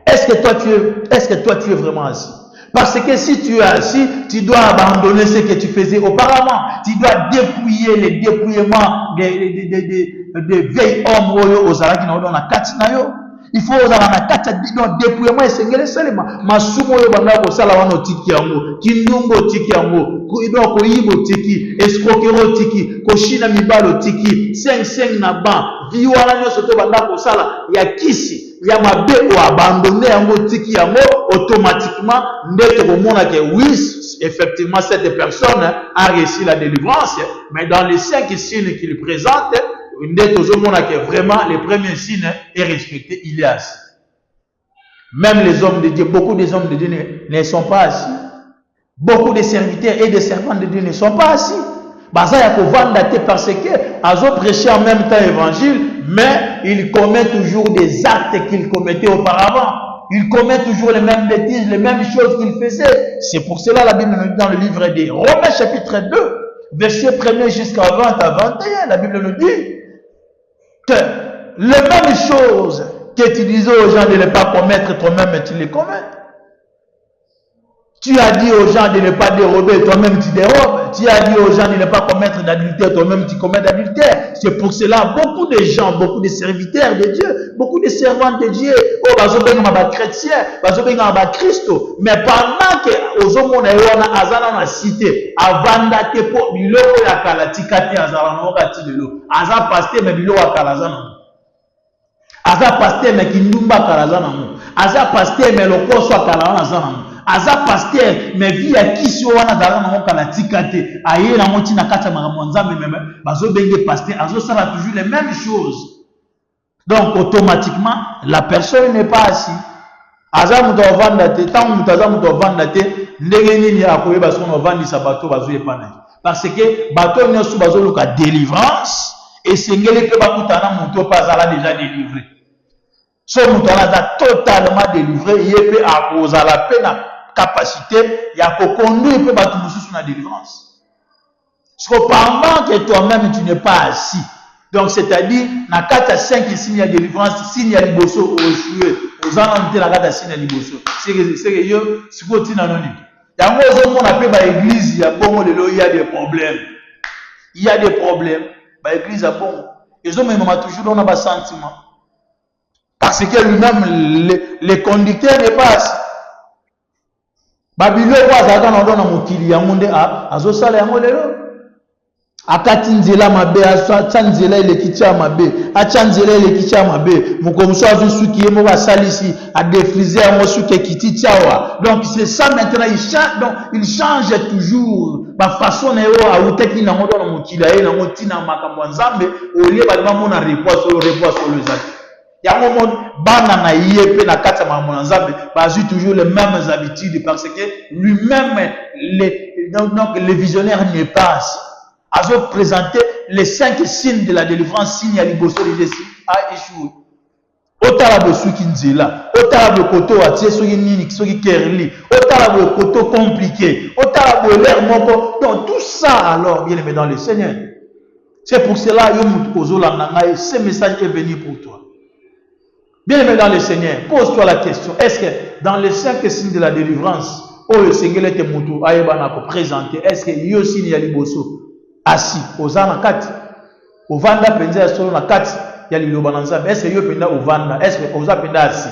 Est-ce que toi tu es vraiment assis? Parce que si tu es assis, tu dois abandonner ce que tu faisais auparavant. Tu dois dépouiller les dépouillements des vieilles hommes aux Arabes qui n'ont pas de Il faut aux alamakacha donc dépouillement et sengele seulement. Masumo yo banga ko sala wana tiki yango, kindungo tiki yango, donc ko yibo tiki, escroquero tiki, ko shina mibalo tiki, 5 na ban, viwana nyo soto banga ko sala ya kisi, ya mabe o abandonner yango tiki yango automatiquement ndete ko mona ke oui, effectivement cette personne a réussi la délivrance, mais dans les 5 signes qu'il présente, vraiment les premiers signes est respecté, il est assis. Même les hommes de Dieu, beaucoup des hommes de Dieu ne sont pas assis. Beaucoup de serviteurs et de servants de Dieu ne sont pas assis. Baza ya kovanda parce que azo prêcher en même temps l'évangile, mais il commet toujours des actes qu'il commettait auparavant. Il commet toujours les mêmes bêtises, les mêmes choses qu'il faisait. C'est pour cela la Bible nous dit dans le livre des Romains chapitre 2, verset 1er jusqu'à 20 à 21, la Bible nous dit que les mêmes choses que tu disais aux gens de ne pas commettre, toi-même tu les commets. Tu as dit aux gens de ne pas dérober, toi-même tu dérobes. Tu as dit aux gens de ne pas commettre d'adultère, toi-même tu commets d'adultère. C'est pour cela beaucoup de gens, beaucoup de serviteurs de Dieu, beaucoup de servants de Dieu, chrétiens, Christo, mais pendant que aux hommes azana na cité, avant d'aller pour biloko ya kalatikate azana no kati lelo, aza pasteur mais biloko ya kalazana. Aza pasteur mais kindumba kalazana mo. Aza pasteur mais lokoso kalazana. Aza pasteur mais vie à qui si wana dala na mokala tikate aye na moti na kata makambo nzambe même bazo benge pasteur azo sala toujours les mêmes choses. Donc automatiquement la personne n'est pas assis. Aza muto vanda te tant muto aza muto vanda te ndenge nini akoyeba sono vandisa bato bazo epana parce que bato nyosu bazo luka délivrance et sengeli pe bakutana muto pas ala déjà délivré. So muto ala totalement délivré yepe akoza la peine capacité, il y a qu'au conduire peut battre sur la délivrance. Parce que pendant que toi-même tu n'es pas assis, donc c'est-à-dire, na kata 5 signes de délivrance, signe à liboso, au échoué, aux anantés la kata signe à liboso. C'est que yo, c'est quoi tu n'as pas dit. Il y a un moment on appelle par l'église, il y a bon il y a des problèmes. Il y a des problèmes. Par l'église, bon. Les hommes ils toujours dans un sentiment. Parce que lui-même, les conducteurs n'est pas assis. Babilo wazaka na ndona mukili ya munde azosala yango lelo akati nzela mabe acha nzela ile kicha mabe acha nzela ile kicha mabe mukomso azusuki yemo basalisi a défriser yango suke kiti chawa. Donc c'est ça maintenant il change toujours ba façon na yo auteki na ndona mukili ya na motina makambo nzambe olie balima mona reposo le zaki. Yango mon bana na yepe na kata mamona nzambe bazui toujours les mêmes habitudes parce que lui-même le visionnaire n'est pas assis. Azo présenter les 5 signes de la délivrance, signe à liboso de Jésus a échoué. Otala bosu kinzela, otala bokoto atie soki nini soki kerli, otala bokoto compliqué, otala bo l'air moko. Donc tout ça alors bien aimé dans le Seigneur. C'est pour cela yo mutu ozolanda ngai, ce message est venu pour toi. Bien aimé dans le Seigneur, pose-toi la question. Est-ce que dans les 5 signes de la délivrance, oh le Seigneur était moutou, aïebana pour présenter, est-ce que yo signe ya liboso assis, ozana kati, ovanda penza solo na kati, ya liloba nzambe, est-ce que yo penda ovanda, est-ce que oza penda assis,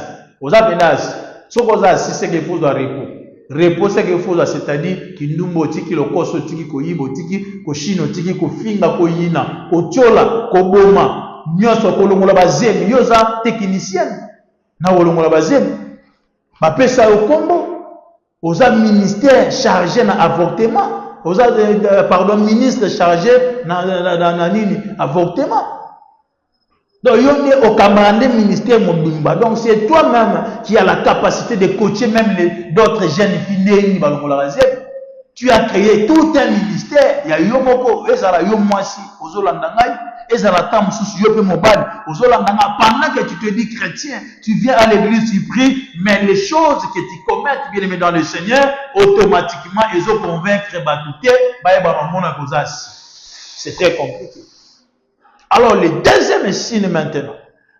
ce qu'on a assis, c'est qu'il faut de repos. Repos, c'est qu'il faut, c'est-à-dire qu'il nous tiki le koso tiki ko yibo tiki ko shino tiki ko finga ko yina ko tiola ko boma. Nyoso kolongola bazemi yoza technicien na kolongola bazemi bapesa yo kombo oza ministère chargé na avortement oza ministre chargé na nini avortement. Donc yo ne au commandé ministère mobimba. Donc c'est toi-même qui as la capacité de coacher même d'autres jeunes filles ni balongola bazemi. Tu as créé tout un ministère. Il y a yo moko ezala yo mwasi ozolanda ngai. Pendant que tu te dis chrétien, tu viens à l'église, tu pries, mais les choses que tu commets, bien aimé dans le Seigneur, automatiquement, ils ont convaincre c'est très compliqué. Alors, le deuxième signe maintenant,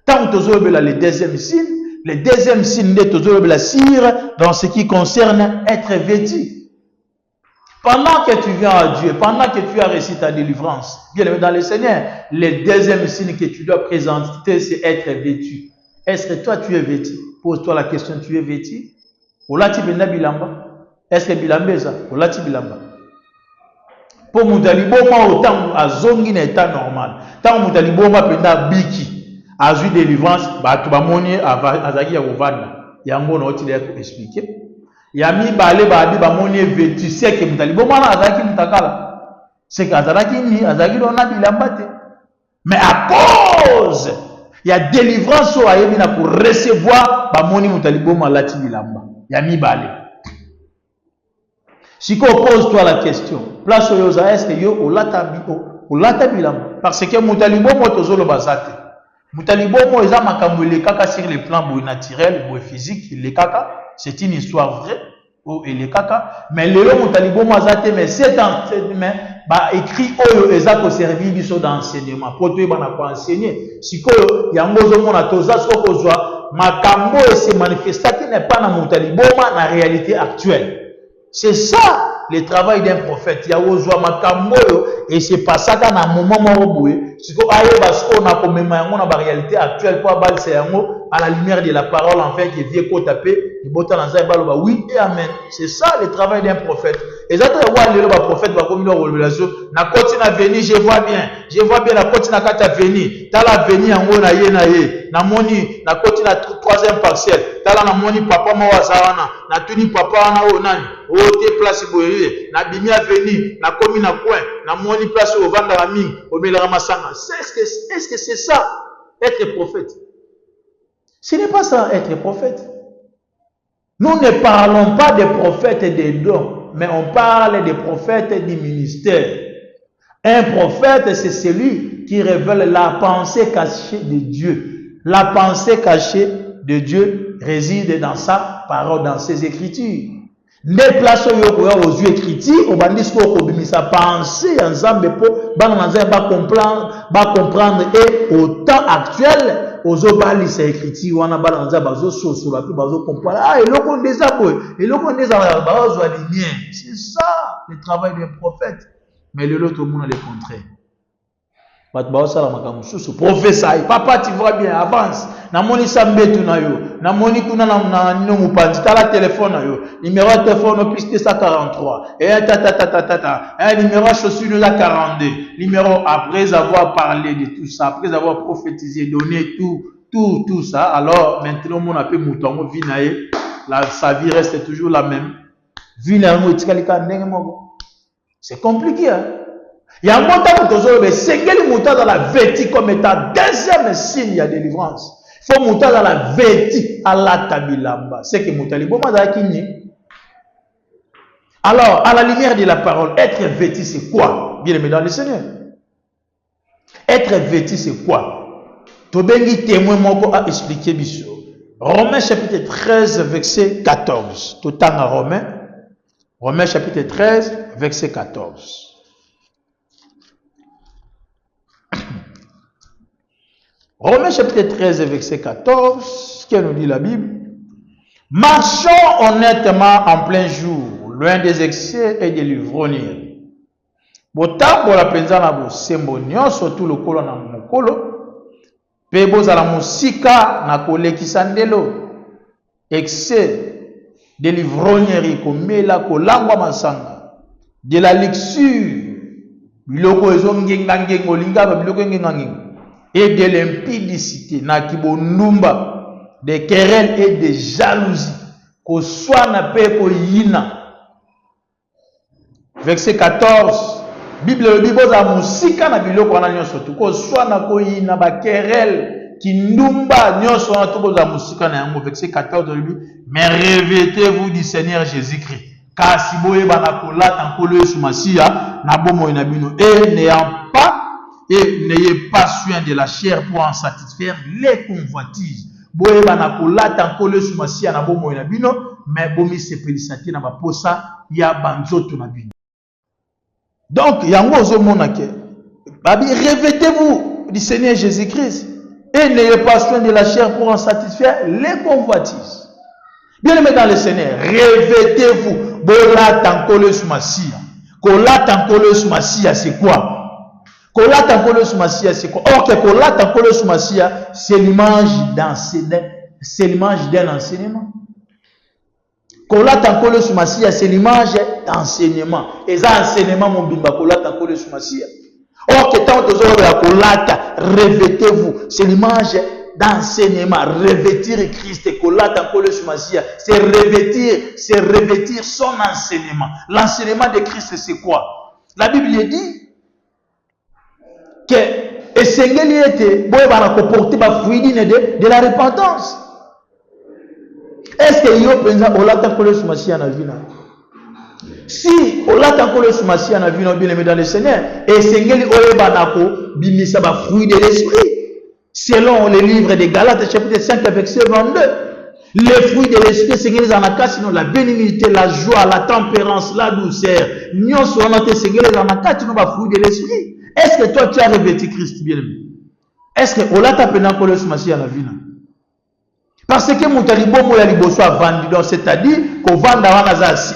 tant que tu as le deuxième signe de la cire dans ce qui concerne être vêtu. Pendant que tu viens à Dieu, pendant que tu as réussi ta délivrance, bien aimé dans le Seigneur, le deuxième signe que tu dois présenter, c'est être vêtu. Est-ce que toi tu es vêtu? Pose-toi la question, tu es vêtu? Olati benda bilamba? Est-ce que bilamba est ça? Olati bilamba? Pour Moudaliboma, autant à zongi n'est pas normal. Tant Moudaliboma penda biki, a eu délivrance, bah tu vas monier à Zagi à Ovana. Yango n'a pas expliqué. Yami balé babi ba monier vêtu, c'est que Moudaliboma na Zagi Moutakala. C'est qu'Azaki ni Azagi l'on a bilamba. Mais à cause, il y a délivrance au Ayemina pour recevoir ba moni Moudaliboma lati bilamba. Yami balé. Si on pose-toi la question, place au yosa est que yo olata bilamba parce que Moutalibomo tozolo bazate. Moutalibomo eza makambo le kaka sur le plan naturel, physique, le kaka, c'est une histoire vraie ou le kaka, mais le Moutalibomo azate mais c'est mais ba écrit oyo eza ko servir biso d'enseignement. Pour toi bana ko enseigner. Si ko yango zo mona toza soko zwa makambo et se manifesta qui n'est pas na Moutalibomo na réalité actuelle. C'est ça le travail d'un prophète. Il y a ozwa makambo et c'est pas ça dans un moment moroboé. Si ko aye basko na ko mema yango na ba réalité actuelle pour balse yango à la lumière de la parole en fait qui vient ko taper ni bota na zai baloba oui et amen. C'est ça le travail d'un prophète. Et ça wa le prophète va comme une révélation na koti na venir je vois bien la koti na kata venir ta la venir yango na ye na moni na koti na troisième parcelle ta la na moni papa mo wazana na tuni papa na o nani o te place boye na bimia venir na komi na coin na moni place au vanda la mine au melanga masanga. Est-ce que c'est ça être prophète? Ce n'est pas ça être prophète. Nous ne parlons pas des prophètes et des dons, mais on parle des prophètes du ministère. Un prophète, c'est celui qui révèle la pensée cachée de Dieu. La pensée cachée de Dieu réside dans sa parole, dans ses écritures. Les places aux yeux écritures, on va dire que sa pensée ensemble pour comprendre et au temps actuel, aux obali sa écriture, on a balancé bazo sur la plus bazo comprendre. Ah, et l'on des abois, et l'on des bazo alignés. C'est ça le travail d'un prophète. Mais le lot tout le monde a le contraire. Prophétie, papa tu vois bien, avance. Namoni sambetu na yo, namoni kuna na mupanzi, tala téléphone na yo, numéro de téléphone plus 143, et numéro chaussure de la 42, numéro après avoir parlé de tout ça, après avoir prophétisé, donné tout ça, alors maintenant mon appel mouton, vinaye, sa vie reste toujours la même. C'est compliqué, hein? Il y a un montant de c'est quel montant dans la vêtie comme étant deuxième signe de délivrance. Il faut monter dans la vêtie à la tabilamba. C'est que Moutalibouma Zakini. Alors, à la lumière de la parole, être vêtu, c'est quoi? Bien aimé dans le Seigneur. Être vêtu, c'est quoi? Tobengi témoin moko a expliqué biso. Romains chapitre 13, verset 14. Tout temps à Romains. Romains chapitre 13, verset 14. Romains chapitre 13, verset 14, qui nous dit la Bible. Marchons honnêtement en plein jour, loin des excès et des livroniers. Botambo la penza na bo sembo nyonso tout le kolo na mokolo. Pe bozala musika na kolekisa ndelo. Excès de livronieri komela kolangwa masanga. De la luxure. Biloko ezo ngenga ngengo linga biloko ngenga ngengo. Et de l'impudicité, na kibonumba, des querelles et des jalousies, qu'on soit na pe ko yina. Verset 14, Bible dit boza musika na biloko na nyonso tu, ko soit na ko yina ba querelle qui ndumba nyonso na to boza musika na yango. Verset 14 dit, mais revêtez-vous du Seigneur Jésus-Christ. Car si boye bana ko lata nkolo Yesu Masia na bomo ina bino et n'ayant pas et n'ayez pas soin de la chair pour en satisfaire les convoitises. Boye bana kolata nkolo Yesu Masia na bomo na bino, mais bomi sepelisati na baposa ya banzoto na bino. Donc yango zo monake. Babi revêtez-vous du Seigneur Jésus-Christ et n'ayez pas soin de la chair pour en satisfaire les convoitises. Bien aimé dans le Seigneur, revêtez-vous. Bolata nkolo Yesu Masia. Kolata nkolo Yesu Masia c'est quoi? Kolata Nkolo Sumasia, c'est quoi? Or que Kolata Nkolo Sumasia, c'est l'image d'un enseignement. Kolata Nkolo Sumasia, c'est l'image d'enseignement. Et ça, enseignement, mon bimba, Kolata Nkolo Sumasia. Or que tant que vous avez Kolata, revêtez-vous. C'est l'image d'enseignement. Revêtir Christ, Kolata Nkolo Sumasia, c'est revêtir son enseignement. L'enseignement de Christ, c'est quoi? La Bible dit que esengeli ete boye bana comporter ba fruit de la repentance. Est-ce que yo penza olata Nkolo Sumasia na vie na? Si olata Nkolo Sumasia na vie na bien aimé dans le Seigneur, esengeli oye bana ko bimisa ba fruit de l'esprit. Selon le livre de Galates chapitre 5 verset 22, les fruits de l'esprit esengeli zanaka sinon la bénignité, la joie, la tempérance, la douceur. Nyonso wana te esengeli zanaka sinon ba fruit de l'esprit. Est-ce que toi tu as revêtu Christ bien-aimé? Est-ce que olata pena Nkolo Sumasia na vie na? Parce que Moutalibo Moya Liboso a vendu, donc c'est-à-dire qu'on vend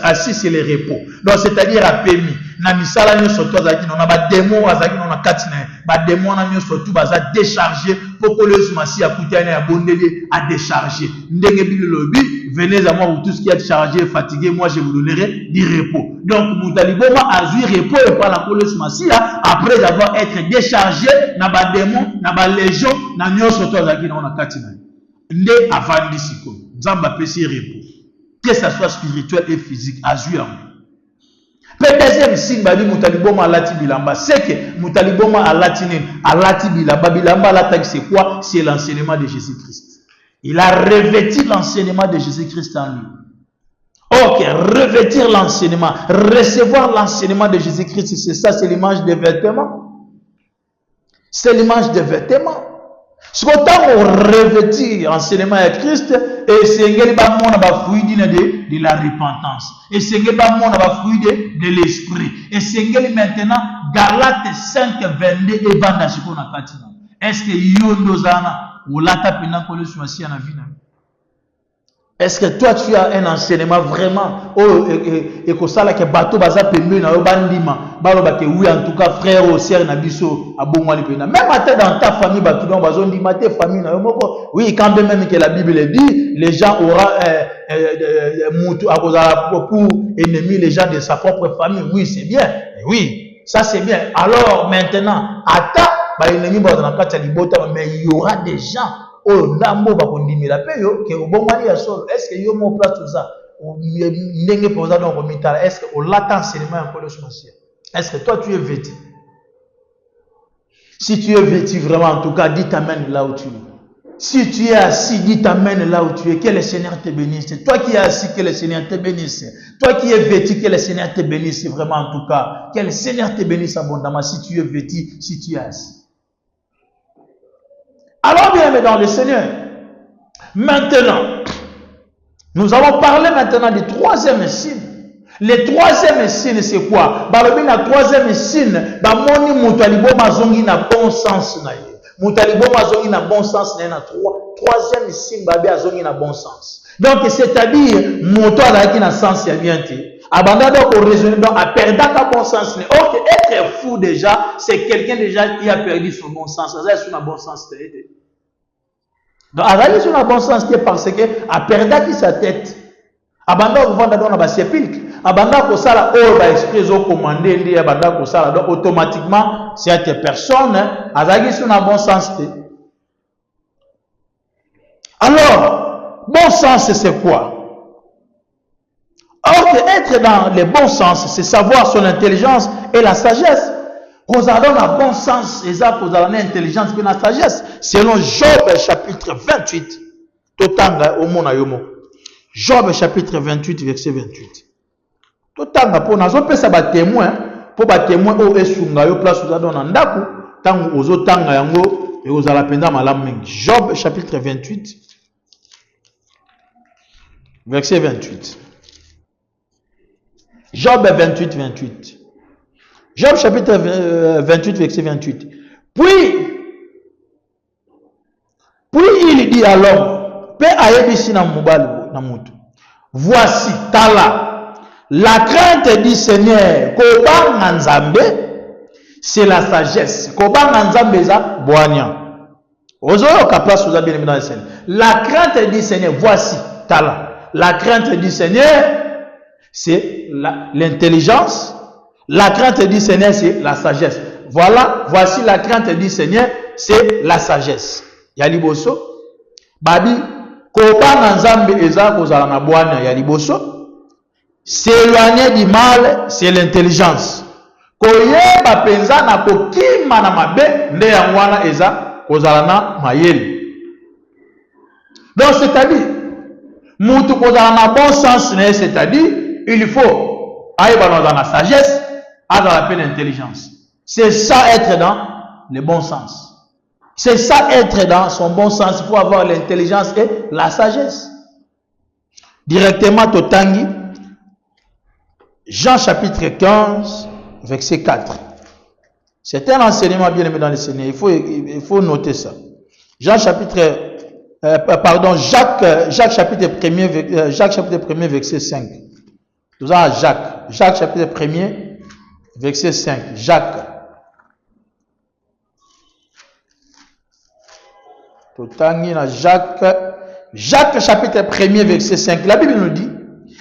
assis sur les repos. Donc c'est-à-dire à permis. Na misala nyo soto azaki non ba démon azaki non na katina ba démon na nyo soto baza décharger pour que le Sumasia kutana ya bondeli à décharger. Ndenge bilobi, venez à moi vous tous qui êtes chargés et fatigués, moi je vous donnerai du repos. Donc Moutalibo a eu repos et par la le Sumasia après avoir été déchargé na ba démon na ba légion na nyo soto azaki non na katina. Nde avandi siko nzamba pesi repos, que ça soit spirituel et physique, azui amu. Deuxième signe babi Moutaliboma alati bilamba, c'est que Moutaliboma alati bilamba l'attaque c'est quoi? C'est l'enseignement de Jésus-Christ. Il a revêtu l'enseignement de Jésus-Christ en lui. Ok, revêtir l'enseignement, recevoir l'enseignement de Jésus-Christ, c'est ça, c'est l'image des vêtements. C'est l'image des vêtements. Ce qu'on revêtir l'enseignement de Christ, et c'est un fruit de la repentance. Et c'est un fruit de l'esprit. Et c'est maintenant Galates 5, 22 et 22. Est-ce que Yondozana ou l'atapena Nkolo Sumasia na vie? Est-ce que toi tu as un enseignement vraiment et que ça là que bateau baza pembe na yo bandima baloba que oui en tout cas frère ou sœur na biso abongwali pena même dans ta famille bateau donc bazondi maté famille na yo moko oui quand même que la Bible dit les gens aura mutu akozala pour ennemi les gens de sa propre famille. Oui c'est bien, oui ça c'est bien. Alors maintenant ata ba ennemi ba na kati libota mais il y aura des gens oh ndambo bakondimela pe yo ke obongwani ya solo. Est-ce que yo mo place tout ça ndenge poza donc mitala? Est-ce que on l'attend seulement en Nkolo Sumasia? Est-ce que toi tu es vêtu? Si tu es vêtu vraiment en tout cas, dis t'amène là où tu es. Si tu es assis, dis t'amène là où tu es. Que le Seigneur te bénisse. Toi qui es assis, que le Seigneur te bénisse. Toi qui es vêtu, que le Seigneur te bénisse vraiment en tout cas. Que le Seigneur te bénisse abondamment si tu es vêtu, si tu es assis. Alors bien aimé dans le Seigneur, maintenant, nous allons parler maintenant du troisième signe. Le troisième signe c'est quoi? La troisième signe, Bamoni Moutalibo Mazongi na bon sens na ye. Moutalibo Mazongi na bon sens na troisième signe Babi Azongi na bon sens. Donc c'est-à-dire Mouto alaki na sens ya bien te. Abanda donc au raisonnement donc a perdu ka bon sens. Ok, être fou déjà, c'est quelqu'un déjà qui a perdu son bon sens. Ça c'est un bon sens. Donc, Azali sur un bon sens parce que a perdu sa tête. Abanda vendre dans la sépulcre. Abanda ko sala o ba exprès au commandé ndi abanda ko sala donc automatiquement cette personne azali sur un bon sens. Alors, bon sens c'est quoi? Or que être dans le bon sens, c'est savoir son intelligence et la sagesse. Qu'on a dans le bon sens, et ça, qu'on a l'intelligence et la sagesse. Selon Job chapitre 28, Totanga au monde yomo. Job chapitre 28, verset 28. Totanga pour nous, on peut ça témoin, pour ba témoin au esunga yo place où dans ndaku, tant aux otanga yango et aux alapenda malam mingi. Job chapitre 28, verset 28. Job 28, 28. Job chapitre 28, verset 28. Puis il dit à l'homme, Pé ayebisi na mobali na mutu. Voici, tala, la crainte du Seigneur, kobanga nzambe, c'est la sagesse. La crainte du Seigneur, voici, la crainte du Seigneur, c'est l'intelligence. La crainte du Seigneur, c'est la sagesse. Voilà, voici la crainte du Seigneur, c'est la sagesse. Yaliboso, babi, koba nzambe eza kozala na bwana yaliboso, s'éloigner du mal, c'est l'intelligence. Koyeba penza na kokima na mabe, nde yangwana eza kozala na mayeli. Donc c'est-à-dire, mutu kozala na bon sens, c'est-à-dire, il faut aller dans la sagesse, dans la pleine intelligence. C'est ça être dans le bon sens. C'est ça être dans son bon sens. Il faut avoir l'intelligence et la sagesse. Directement Totangi, Jean chapitre 15, verset 4. C'est un enseignement bien aimé dans le Seigneur. Il faut noter ça. Jean chapitre, Jacques chapitre 1er, verset 5. Nous avons Jacques chapitre 1er, verset 5. Jacques chapitre 1er, verset 5. La Bible nous dit,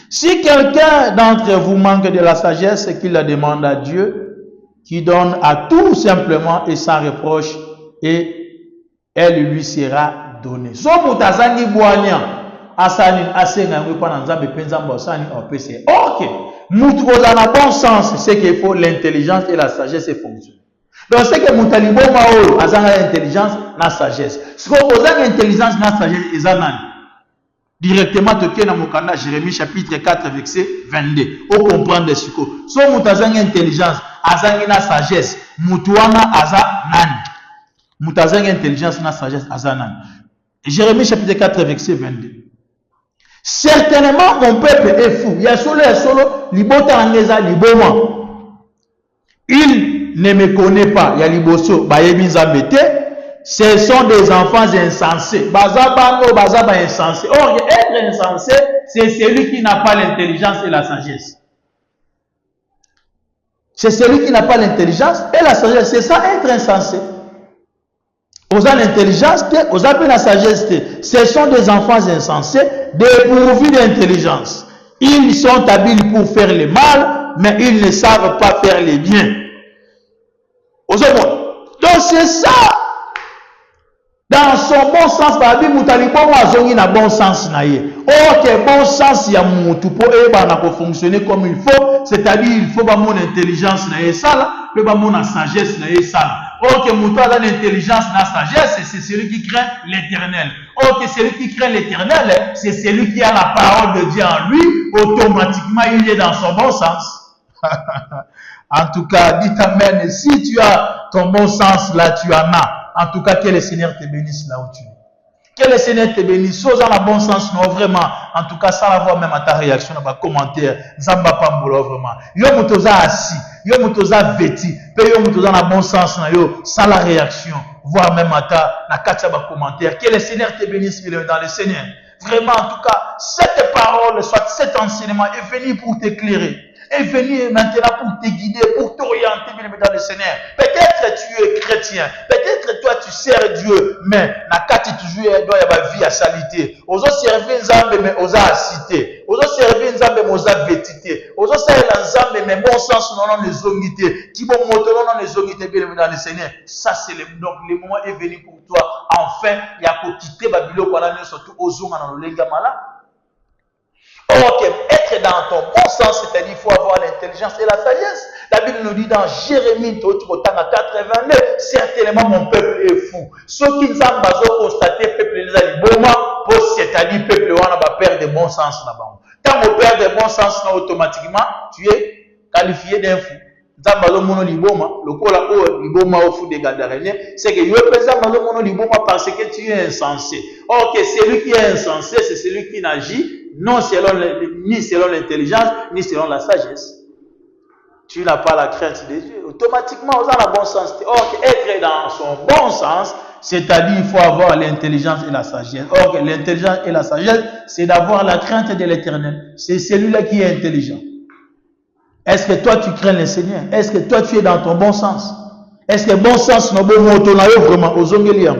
si quelqu'un d'entre vous manque de la sagesse, qu'il la demande à Dieu, qui donne à tout simplement et sans reproche, et elle lui sera donnée. Ok, dans bon sens, c'est qu'il faut l'intelligence et la sagesse fonctionnent. Donc c'est que Moutalibo Mao a l'intelligence et la sagesse. Ce qu'on a l'intelligence et la sagesse, ils ont directement toqué dans Mokanda, Jérémie chapitre 4, verset 22. On comprend de ce que si on a l'intelligence, la sagesse, Moutouana aza nan. Moutazang intelligence, la sagesse, aza nan. Jérémie chapitre 4, verset 22. Certainement, mon peuple est fou. Il y a solo, libota angeza, liboma. Il ne me connaît pas. Il y a liboso, bayebinzambete. Ce sont des enfants insensés. Bazabango, bazaba insensé. Or, être insensé, c'est celui qui n'a pas l'intelligence et la sagesse. C'est celui qui n'a pas l'intelligence et la sagesse. C'est ça, être insensé. Aux l'intelligence, aux la sagesse, ce sont des enfants insensés, dépourvus d'intelligence. Ils sont habiles pour faire le mal, mais ils ne savent pas faire le bien. Donc c'est ça. Dans son bon sens, la Bible a bon sens. Ok, bon sens, il y a pour fonctionner comme il faut. C'est-à-dire, il faut pas mon intelligence, mon sagesse. Ok, Moutou a l'intelligence, la sagesse, c'est celui qui craint l'éternel. Ok, celui qui craint l'éternel, c'est celui qui a la parole de Dieu en lui. Automatiquement, il est dans son bon sens. En tout cas, dites amen. Si tu as ton bon sens, là, tu en as. En tout cas, que le Seigneur te bénisse là où tu es. Que le Seigneur te bénisse. Chose dans le bon sens, non, vraiment. En tout cas, sans avoir même à ta réaction, dans ma commentaire. Zamba Pambola, vraiment. Yo mutoza assis. Yo mutoza vêti. Yo mutoza dans le bon sens, yo, sans la réaction. Voire même à ta commentaire. Que le Seigneur te bénisse dans le Seigneur. Vraiment, en tout cas, cette parole, soit cet enseignement est venu pour t'éclairer. Est venu maintenant pour te guider, pour t'orienter dans le Seigneur. Peut-être tu es chrétien, peut-être toi tu sers Dieu, mais nakati toujours doit y avoir vie à salité. Aux autres servir Nzambe mais aux a cité. Aux autres servir Nzambe mais aux a vétité. Aux autres servir Nzambe mais bon sens non les ongité. Qui vont monter non les ongité bien dans le Seigneur. Ça c'est donc le moment est venu pour toi. Enfin, il y a pour quitter Babylone pour aller surtout aux ongs dans le Lengamala. Ok, être dans ton bon sens, c'est-à-dire qu'il faut avoir l'intelligence et la sagesse. La Bible nous dit dans Jérémie 82, certainement mon peuple est fou. Ceux qui nous ont constaté, peuple les a c'est-à-dire peuple va perdre de bon sens là-bas. Quand on perd de bon sens, automatiquement, tu es qualifié d'un fou. Zambalo mono liboma, le kola o liboma au fou des Gadarènes, c'est que yo Zambalo mono liboma parce que tu es insensé. Ok, celui qui est insensé, c'est celui qui n'agit non ni selon l'intelligence, ni selon la sagesse. Tu n'as pas la crainte de Dieu. Automatiquement, on a le bon sens. Ok, être dans son bon sens, c'est-à-dire qu'il faut avoir l'intelligence et la sagesse. Ok, l'intelligence et la sagesse, c'est d'avoir la crainte de l'Éternel. C'est celui-là qui est intelligent. Est-ce que toi tu crains le Seigneur? Est-ce que toi tu es dans ton bon sens? Est-ce que bon sens n'a pas moto na yo vraiment aux ongeliam?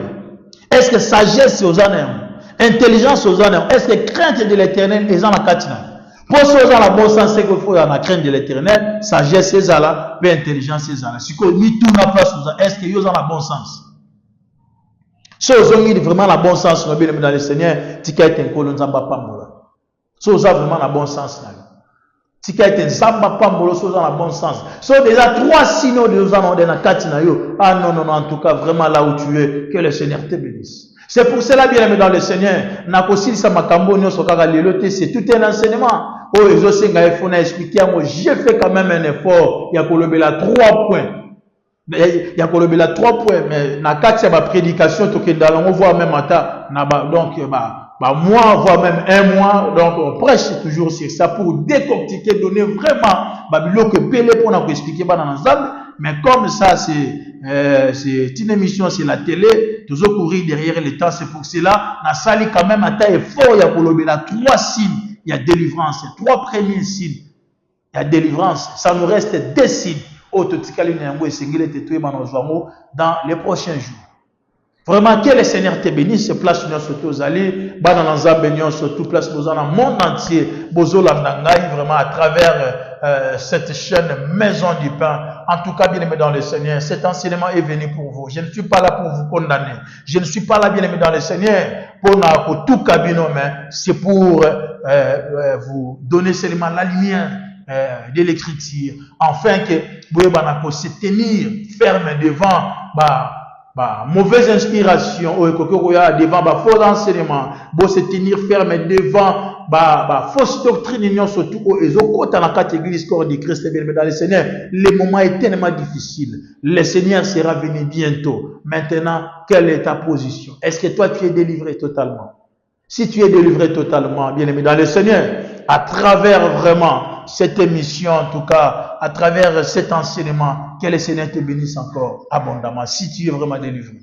Est-ce que sagesse aux anères? Intelligence aux années. Est-ce que crainte de l'éternel est dans la katina? Pour ceux qui ont la bon sens, c'est qu'il faut la crainte de l'éternel, sagesse c'est là, mais intelligence c'est là. Si on met tout la place, est-ce qu'ils ont la bon sens? Si vous avez vraiment la bon sens, dans le Seigneur, tu as été un colon zamba pambola. Si vous avez vraiment la bon sens, tu as été un zamba pambola, si vous avez la bon sens. Si vous avez déjà 3 signaux de nous en dans la katina, ah non, non, non, en tout cas, vraiment là où tu es, que le Seigneur te bénisse. C'est pour cela, bien aimé dans le Seigneur, c'est tout un enseignement. Oh, j'ai fait quand même un effort. Il y a la 3 points. Il y a la 3 points, mais dans ma prédication, on voit même donc, mois, voire même 1 mois, donc on prêche toujours sur ça pour décortiquer, donner vraiment, que Pélé pour nous expliquer dans l'ensemble. Mais comme ça, c'est une émission, c'est la télé, toujours courir derrière le temps, c'est pour cela, on a sali quand même un tas effort, il y a 3 signes, il y a délivrance, 3 premiers signes, il y a délivrance, ça nous reste 2 signes, dans les prochains jours. Vraiment, que le Seigneur te bénisse, place nous surtout aux alliés, dans l'ensemble, surtout place nous dans le monde entier, vraiment à travers cette chaîne Maison du Pain. En tout cas, bien aimé dans le Seigneur, cet enseignement est venu pour vous. Je ne suis pas là pour vous condamner. Je ne suis pas là, bien aimé dans le Seigneur, pour tout cabinet, mais c'est pour vous donner seulement la lumière de l'écriture, afin que vous puissiez se tenir ferme devant mauvaise inspiration devant faux enseignement, pour se tenir ferme devant fausse doctrine, surtout aux dans la catégorie corps de Christ. Dans le Seigneur, le moment est tellement difficile. Le Seigneur sera venu bientôt. Maintenant, quelle est ta position? Est-ce que toi tu es délivré totalement? Si tu es délivré totalement, bien aimé dans le Seigneur, à travers vraiment cette émission, en tout cas, à travers cet enseignement, que le Seigneur te bénisse encore abondamment. Si tu es vraiment délivré,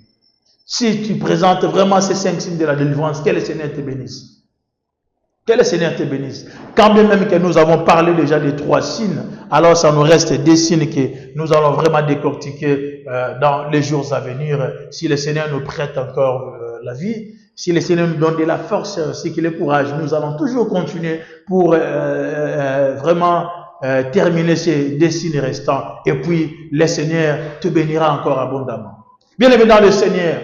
si tu présentes vraiment ces 5 signes de la délivrance, que le Seigneur te bénisse. Que le Seigneur te bénisse. Quand bien même que nous avons parlé déjà des 3 signes, alors ça nous reste des signes que nous allons vraiment décortiquer dans les jours à venir. Si le Seigneur nous prête encore la vie, si le Seigneur nous donne de la force, c'est qu'il est courage, nous allons toujours continuer pour vraiment terminer ces 2 signes restants. Et puis, le Seigneur te bénira encore abondamment. Bien aimé dans le Seigneur,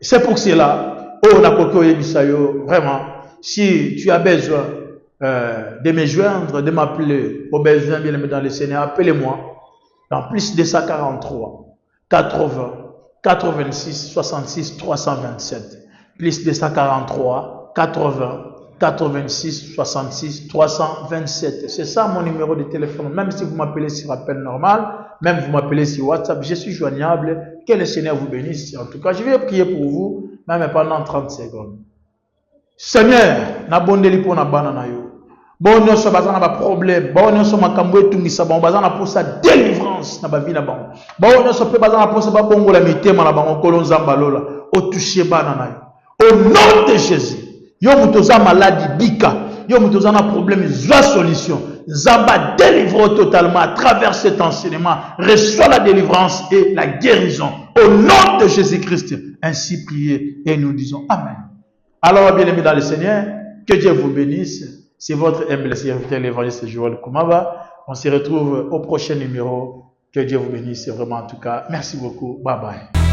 c'est pour cela, vraiment, si tu as besoin de me joindre, de m'appeler, au besoin, bien aimé dans le Seigneur, appelez-moi dans plus de 243 80 86 66 327. Plus de 143, 80, 86, 66, 327. C'est ça mon numéro de téléphone. Même si vous m'appelez sur appel normal, même vous m'appelez sur WhatsApp, je suis joignable. Que le Seigneur vous bénisse. En tout cas, je vais prier pour vous, même pendant 30 secondes. Seigneur, n'abondez pour na banana yo. Bon, nous sommes dans un problème. Bon, nous sommes en Camboué, tout ça. Bon, nous pour sa délivrance na ba vie na bon. Bon, nous sommes pas pour sa bongo la mitema na bango kolon zambalola. Au toucher banana yo. Au nom de Jésus, yo mutoza maladie bika, yo mutoza na problème, zoa solution. Zamba délivre totalement à travers cet enseignement, reçoit la délivrance et la guérison. Au nom de Jésus-Christ, ainsi priez et nous disons Amen. Alors, bien aimés dans le Seigneur, que Dieu vous bénisse. C'est votre humble serviteur, l'évangéliste Joël Koumaba. On se retrouve au prochain numéro. Que Dieu vous bénisse vraiment en tout cas. Merci beaucoup. Bye bye.